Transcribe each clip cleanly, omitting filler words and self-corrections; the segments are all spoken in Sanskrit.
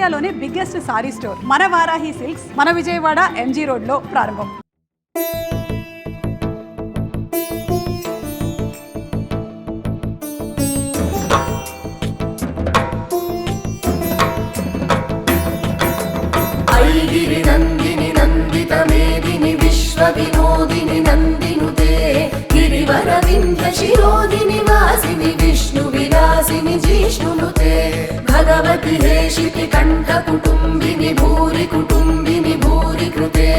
ఇండియాలోనే బిగ్గెస్ట్ సారీ స్టోర్ మన వారాహి సిల్క్స్ మన విజయవాడ ఎంజీ రోడ్ లో ప్రారంభం. गिरि नंदिनि नंदित मेदिनि विश्व विनोदिनि नंदिनुते गिरिवर विंध्य शिरोदिनि वासिनि विष्णु विलासिनि जिष्णुनुते भगवति हेशिति कंठ कुटुंबिनि भूरि कृते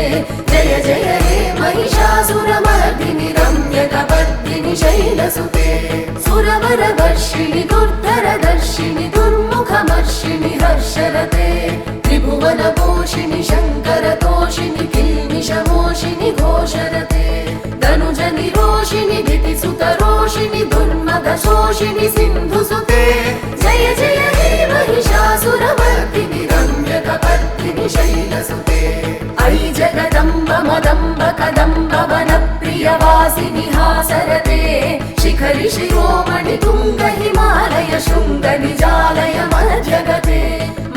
जय जय हे महिषासुरमर्दिनि रम्य कपर्दिनि शैलसुते सुरवर वर्षिणि दुर्धर दर्शिनि दुर्मुखमर्षिणि हर्षरते त्रिभुवन पोषिणि शंकर तोषिणि किल्बिषमोषिणि घोषरते धनुज निरोषिणि दितिसुत रोषिणि दुर्मद शोषिणि सिन्धुसुते जय जय हे महिषासुरमर्दिनि रम्य कपर्दिनि शैलसुते अयि जगदम्ब मदम्ब कदम्ब वनप्रियवासिनि हासरते शिखरि शिरोमणि तुंग हिमालय शृंग निजालय मध्यगते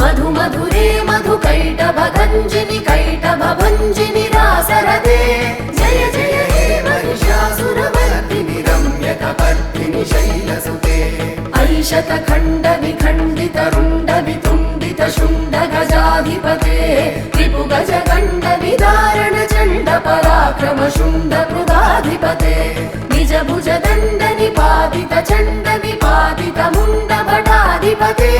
मधु मधुरे मधु कैटभ गंजिनि कैटभ भंजिनि रासरते जय जय हे महिषासुरमर्दिनि रम्य कपर्दिनि शैलसुते ऐशत खंड विखंडित रुंड वितुंडित शुंड गजाधिपते त्रिभु गज गंड विदारण चंड पराक्रम शुंड मृगाधिपते निज भुज दंड निपातित चंड विपातित मुंड भटाधिपते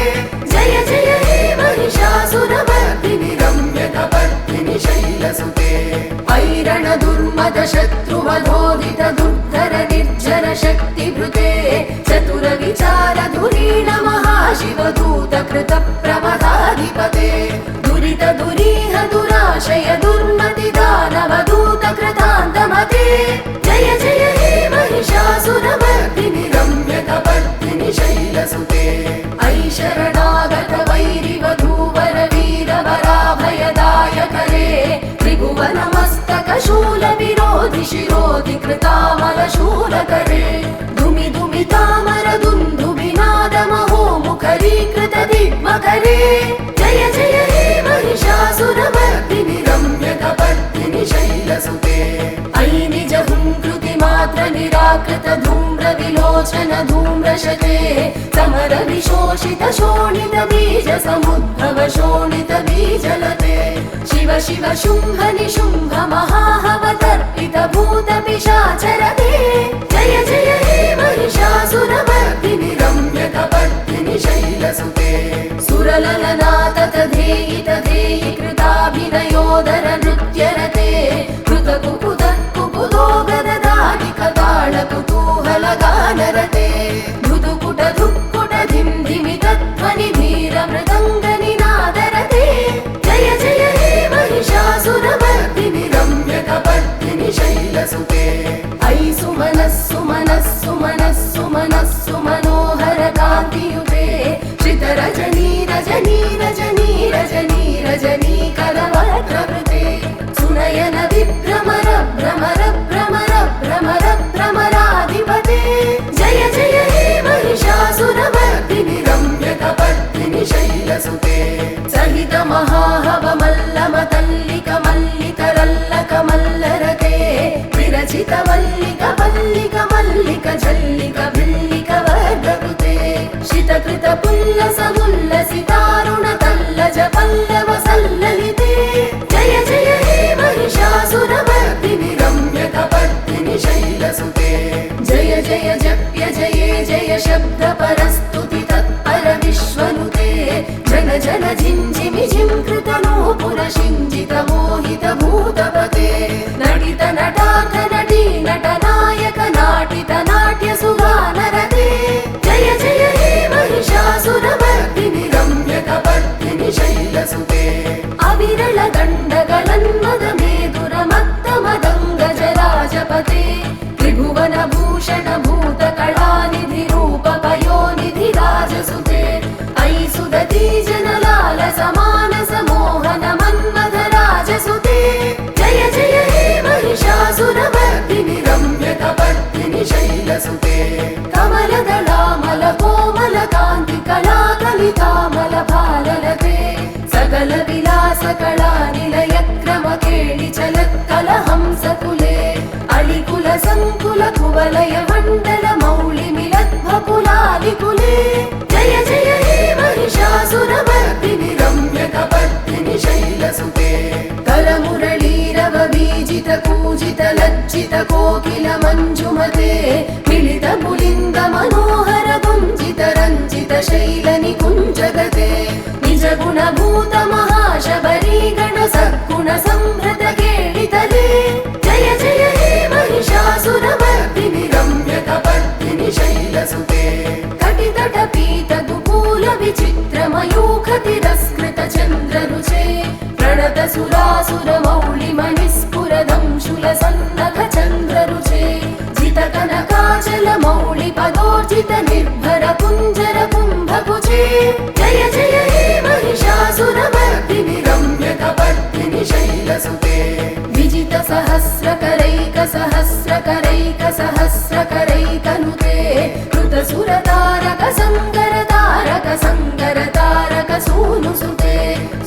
जय जय हे महिषासुरमर्दिनि रम्य कपर्दिनि शैलसुते ऐरण दुर्मद शत्रुवधोदित दुर्धर निर्जर शक्तिभृते चतुर विचार धुरीण महाशिवदूत कृत प्रमदाधिपते दुरित दुरीह दुराशय दुर्मति दानव दूत कृतान्तमते जय जय हे महिषासुरमर्दिनि रम्य कपर्दिनि शैलसुते ऐ शरणागत वैरिवधूवर वीरवराभयदायक रे त्रिभुवन मस्तक शूल विरोधि शिरोधि कृतामल शूलकरे धुमि धुमि तामर दुन्दुभिनाद महो मुखरीकृत दिग्मकरे जय जय हे महिषासुरमर्दिनि रम्य कपर्दिनि शैलसुते ऐ निज हुंकृति मात्र निराकृत धूम्र विलोचन धूम्रशते समर विशोषित शोणित बीज समुद्भव शोणित बीजलते शिव शिव शुंभ निशुंभ महाहवतर्पित भूत पिशाचरते जय जय हे महिषासुरमर्दिनि रम्य कपर्दिनि शैलसुते सुरललनाथ तथेयि तथेयि कृताभिनयोदर नृत्यरते कृत कुकुद कुकुदो गददानि कदाळ कुतूहल गानरते धुधुकुट धुक्कुट धिम धिमि तध्वनि धीर मृदङ्ग निनादरते जय जय हे महिषासुरमर्दिनि रम्य कपर्दिनि शैलसुते ऐ सुमनः सुमनः सुमनः सुमनः सुमनोहर कान्तियुते श्रित रजनी रजनी रजनी रजनी रजनी करवक्त्रवृते सुनयन विभ्रमर भ्रमर भ्रमर भ्रमर भ्रमराधिपते जय जय हे महिषासुरमर्दिनि रम्य कपर्दिनि शैलसुते सहित महाहव मल्लम तल्लिक मल्लितरल्लक मल्लरते विरचित मल्लिक मल्लिक मल्लिक झल्लिक भिल्लिक वर्गकृते शितकृत पुल्लस मुल्लसितारुण तल्लज पल्लव सल्ललिते जय जय हे महिषासुरमर्दिनि रम्य कपर्दिनि शैलसुते जय जय जप्य जये जय शब्द परस्तुति तत्पर विश्वनुते जन जन झिञ्झिमि झिंकृत नूपुर शिञ्जित मोहित भूतपते नटित नटार्थ नटी नटनायक नाटित नाट्य सुगानरते जय जय हे महिषासुरमर्दिनि रम्य कपर्दिनि शैलसुते अविरल दण्डगलन्मद मेदुर मत्त मदङ्ग जराजपते त्रिभुवन भूषण भूत कलानिधि रूप पयोनिधि राजसुते ऐ सुदती जनलाल समान समोहन मन्मथ राजसुते जय जय हे महिषासुरमर्दिनि रम्य कपर्दिनि शैलसुते कमलदलामल कोमल कान्ति कला कलितामल भाललते सकला निलय क्रम केळि चलत्कलहंसकुले अलिकुल संकुल कुवलय मण्डल मौळि मिलद्भकुलालिकुले जय जय हे महिषासुरमर्दिनि रम्य कपर्दिनि शैलसुते करमुरळीरव बीजित कूजित लज्जित कोकिल मञ्जुमते मिलित पुलिन्द मनोहर गुञ्जित रञ्जित शैल निकुञ्जगते निज गुणभूत महाशबरी गण सद्गुण संभृत केळितले जय जय हे महिषासुरमर्दिनि रम्य कपर्दिनि शैलसुते कटितट पीत दुकूल विचित्र मयूख तिरस्कृत चन्द्ररुचे प्रणत सुरासुर मौळि मणिस्फुर दंशुल सन्नख चन्द्ररुचे जित कनकाचल मौळि पदोर्जित निर्भर कुञ्जर कुम्भकुचे जय जय हे महिषासुरमर्दिनि रम्य कपर्दिनि शैलसुते विजित सहस्रकरैक सहस्रकरैक सहस्रकरैकनुते कृत सुरतारक संगर तारक संगर तारक सूनुसुते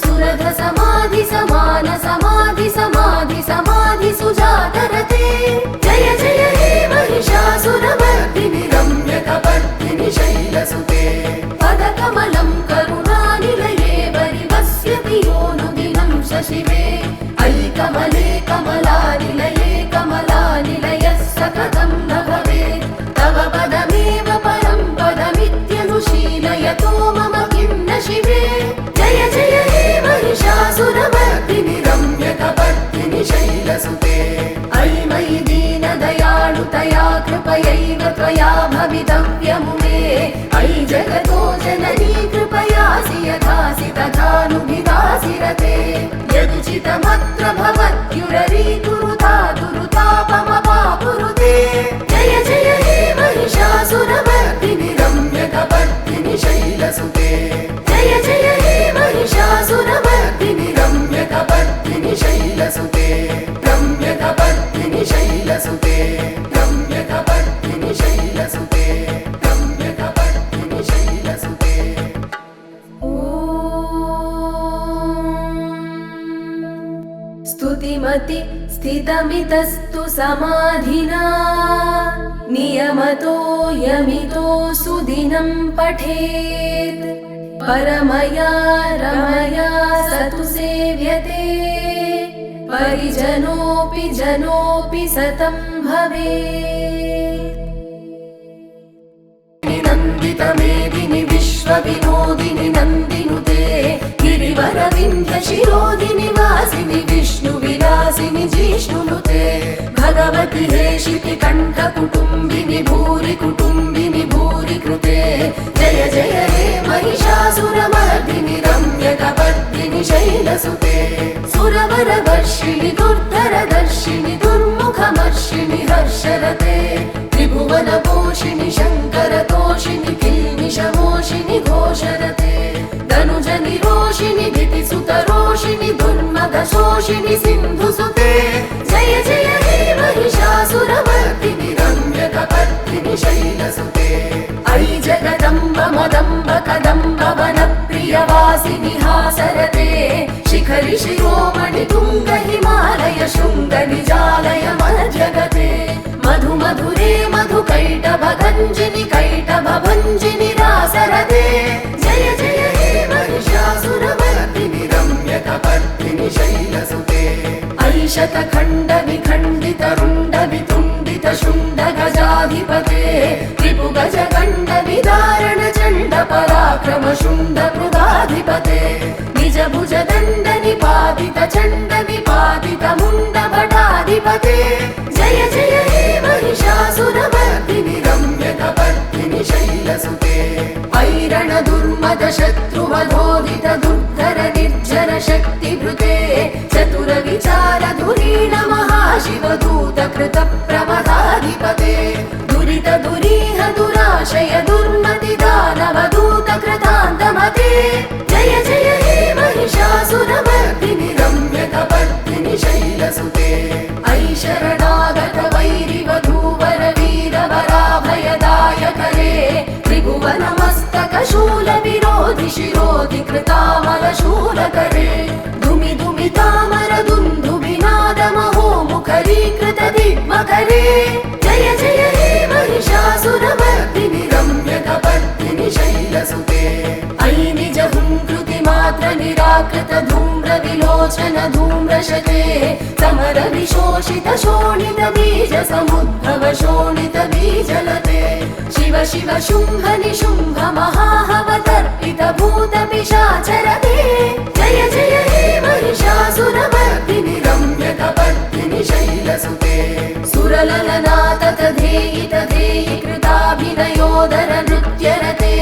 सुरध समाधि समान समाधि समाधि समाधि सुजातरते जय जय हे महिषासुरमर्दिनि रम्य कपर्दिनि शैलसुते पदकमलं करुणानिलये वरिवस्यति योऽनुदिनं शशिवे अयि कमले कमलानिलये कमलानिलयः सकतं न भवेत् तव पदमेव परं पदमित्यनुशीलयतो मम किं न शिवे जय जय हे महिषासुरमर्दिनि रम्य कपर्दिनि शैलसुते अयि मयि दीनदयाळुतया कृपयैव त्वया भवितव्यमुमे अयि जगतो जननी कृपयासि यथासि तथानुभिदासि रते यदुचितमत्र भवत्युररीकुरुता दुरुतापमपाकुरुते जय जय हे महिषासुरमर्दिनि रम्य कपर्दिनि शैलसुते जय जय हे महिषासुरमर्दिनि रम्य कपर्दिनि शैलसुते रम्य कपर्दिनि शैलसुते रम्य कपर्दिनि शैलसुते रम्य कपर्दिनि शैलसुते स्तुतिमति स्थितमितस्तु समाधिना नियमतो यमितो सुदिनं पठेत् परमया रमया स तु सेव्यते परिजनोऽपि जनोऽपि सतं भवेत् नन्दितमेदिनि विश्वविनोदिनि नन्दिनुते गिरिवरविन्ध्य शिरोदिनि वासिनि विष्णुविलासिनि जिष्णुनुते भगवति हेशिति कण्ठकुटुम्बिनि भूरि कुटुम्बिनि भूरि कृते जय जय हे महिषासुरमर्दिनि रम्य कपर्दिनि शैलसुते सुरवरवर्षिणि दुर्धरदर्शिनि दुर्मुखमर्षिणि हर्षरते त्रिभुवनपोषिणि शङ्करतोषिणि किल्बिषमोषिणि घोषरते धनुजनिरोषिणि धितिसुतरोषिणि दुर्मदशोषिणि सिन्धुसुते जय जय हे महिषासुरमर्दिनि रम्य कपर्दिनि शैलसुते अयि जगदम्ब मदम्ब कदम्ब वनप्रियवासिनि हासरते शिखरि शिरोमणि तुङ्ग हिमालय शृङ्ग निजालय मध्यगते मधु मधुरे मधु कैटभ गञ्जिनि कैटभ भञ्जिनि रासरते जय जय हे महिषासुरमर्दिनि रम्य कपर्दिनि शैलसुते अयि शतखण्ड विखण्डित रुण्ड वितुण्डित शुण्ड गजाधिपते त्रिभु गज गण्ड विदारण चण्ड पराक्रम शुण्ड मृगाधिपते निज भुज दण्ड निपातित चण्ड विपातित मुण्ड भटाधिपते जय जय हे महिषासुरमर्दिनि रम्य कपर्दिनि शैलसुते ऐरण दुर्मद शत्रुवधोदित दुर्धर निर्जर शक्तिभृते चतुर विचार धुरीण महाशिवदूत कृत प्रमदाधिपते दुरित दुरीह दुराशय दुर्मति दानवदूत कृतान्तमते जय जय हे महिषासुरमर्दिनि रम्य कपर्दिनि शैलसुते अयि शरणागत वैरिवधूवर वीरवराभयदायकरे त्रिभुवनमस्तक शूल विरोधि शिरोधि कृतामल शूलकरे धुमि चामरदुन्दुभिनादमहो मुखरीकृत दिग्मकरे जय जय हे महिषासुरमर्दिनि रम्यकपर्दिनि शैलसुते अयि निज हुङ्कृति मात्र निराकृत धूम्र विलोचन धूम्रशते समर विशोषित शोणित बीज समुद्भव शोणित बीजलते शिव शिव शुम्भ निशुम्भ महाहवतर्पित भूत पिशाचरते जय जय हे महिषासुरमर्दिनि रम्यकपर्दिनि शैलसुते सुरललना तथेयि तथेयि कृताभिनयोदर नृत्यरते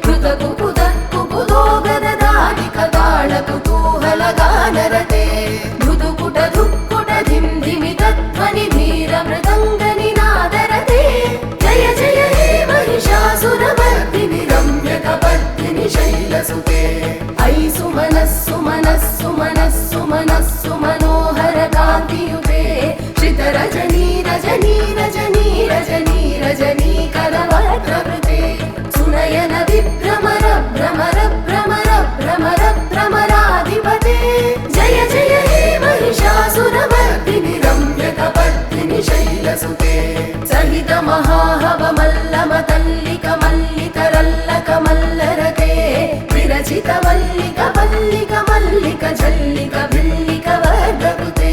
कृतकुकुत कुकुतो गददादिकताळ कुतूहल गानरते धुतुकुट धुक्कुट धिं धिमि तध्वनि धीर मृदङ्ग निनादरते जय जय हे महिषासुरमर्दिनि रम्यकपर्दिनि शैलसुते अयि सुमनः सुमनः सुमनः सुमनः सुमनोहर कान्तियुते श्रितरजनी रजनी रजनी रजनी रजनी करवक्त्रवृते सुनयन विभ्रमर भ्रमर भ्रमर भ्रमर भ्रमराधिपते जय जय हे महिषासुरमर्दिनि रम्यकपर्दिनि शैलसुते सहित महाहव मल्लम तल्लिक मल्लिकरल्लक मल्लरते विरचित मल्लिक मल्लिक मल्लिक झल्लिक भिल्लिक वर्गकृते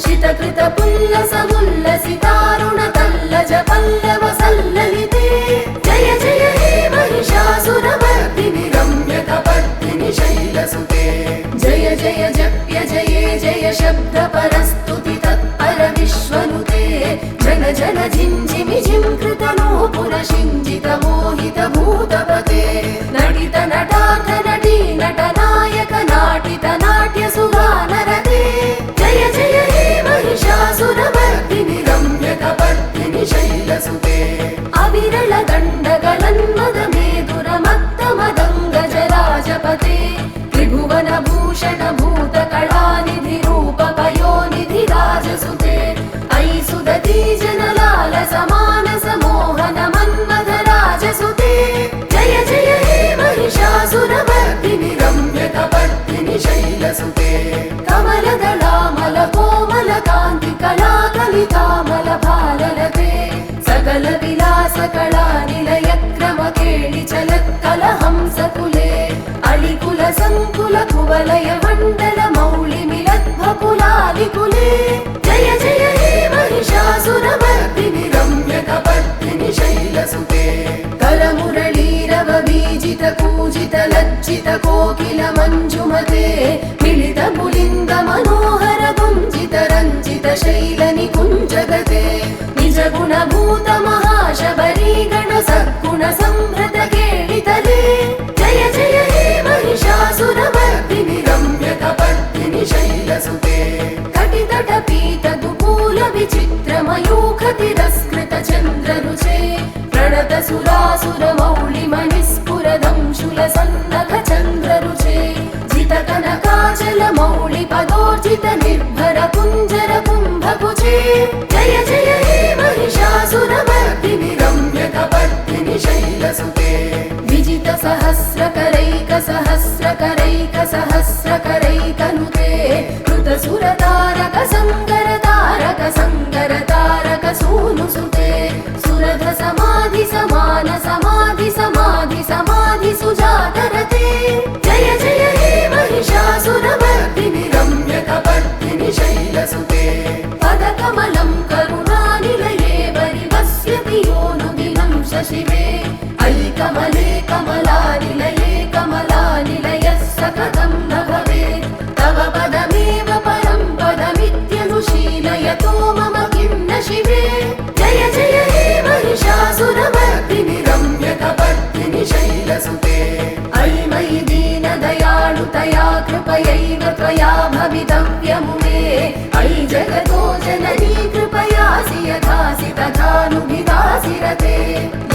शितकृत पुल्लस मुल्लसितारुण तल्लज पल्लव सल्ललिते जय जय हे महिषासुरमर्दिनि रम्यकपर्दिनि शैलसुते जय जय जप्य जये जय शब्द परस्तुति तत्पर विश्वनुते जन जन झिञ्झिमि झिंकृत नूपुर शिञ्जित मोहित भूतपते नटित नटार्थ नटी नटनायक नाटित नाट्य सुगानरते जय जय हे महिषासुरमर्दिनि रम्यकपर्दिनि शैलसुते अविरल दण्डगलन्मद मेधुर मत्त मदङ्ग जराजपते त्रिभुवन भूषण भूत कलानिधि रूप पयोनिधि राजसुते अयि सुदती जनलाल समानस मोहन मन्मथ राजसुते जय जय हे महिषासुरमर्दिनि रम्यकपर्दिनि शैलसुते कमलदलामल कोमल कान्ति कला कलितामल भाललते सकल विलास कला निलय क्रम केळि चलत् कलहंसकुले अलिकुल संकुल कुवलय मण्डल मौळि मिलद्भकुलालिकुले जय जय हे महिषासुरमर्दिनि रम्यकपर्दिनि शैलसुते करमुरळीरव बीजित कूजित लज्जित कोकिल मञ्जुमते मिलित पुलिन्द मनोहर गुञ्जित रञ्जित शैल निकुञ्जगते निज गुणभूत महाशबरी गण सद्गुण संभृत केळितले जय जय हे महिषासुरमर्दिनि रम्यकपर्दिनि शैलसुते कटितट पीत दुकूल विचित्र मयूख तिरस्कृत चन्द्ररुचे प्रणत सुरासुर मौळि मणिस्फुर दंशुल सन्नख चन्द्ररुचे जित कनकाचल मौळि पदोर्जित निर्भर कुञ्जर कुम्भकुचे जय जय हे महिषासुरमर्दिनि रम्यकपर्दिनि शैलसुते विजित सहस्रकरैक सहस्रकरैक सहस्रकरैकनुते कृत सुरतारक संगर तारक संगर तारक सूनुसुते सुरध समाधि समान समाधि समाधि समाधि सुजातरते जय जय हे महिषासुरमर्दिनि रम्यकपर्दिनि शैलसुते पदकमलं करुणानिलये वरिवस्यति योनुदिनं शशिवे अयि कमले कमलानिलये कमलानिलयः सकतं न भवेत् तव पदमेव परं पदमित्यनुशीलयतो मम किं न शिवे जय जय हे महिषासुरमर्दिनि रम्यकपर्दिनि शैलसुते अयि मयि दीनदयाळुतया कृपयैव त्वया भवितव्यमुमे अयि जगतो जननी कृपयासि यथासि तथानुभिदासि रते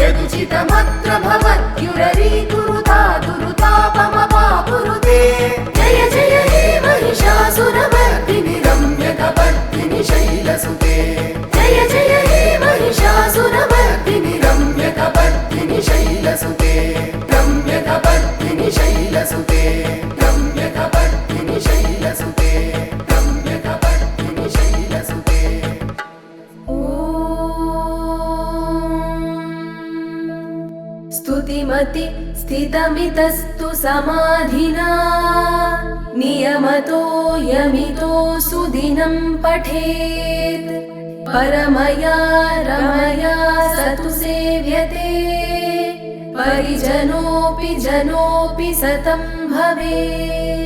यदुचितमत्र भवत्युररीकुरुता दुरुतापमपाकुरुते जय जय हे महिषासुरमर्दिनि रम्यकपर्दिनि शैलसुते जय जय हे महिषासुरमर्दिनि रम्यकपर्दिनि शैलसुते रम्यकपर्दिनि शैलसुते रम्यकपर्दिनि स्तुतिमति स्थितमितस्तु समाधिना नियमतो यमितो सुदिनं पठेत् परमया रमया स तु सेव्यते परिजनोऽपि जनोऽपि सतं भवेत्।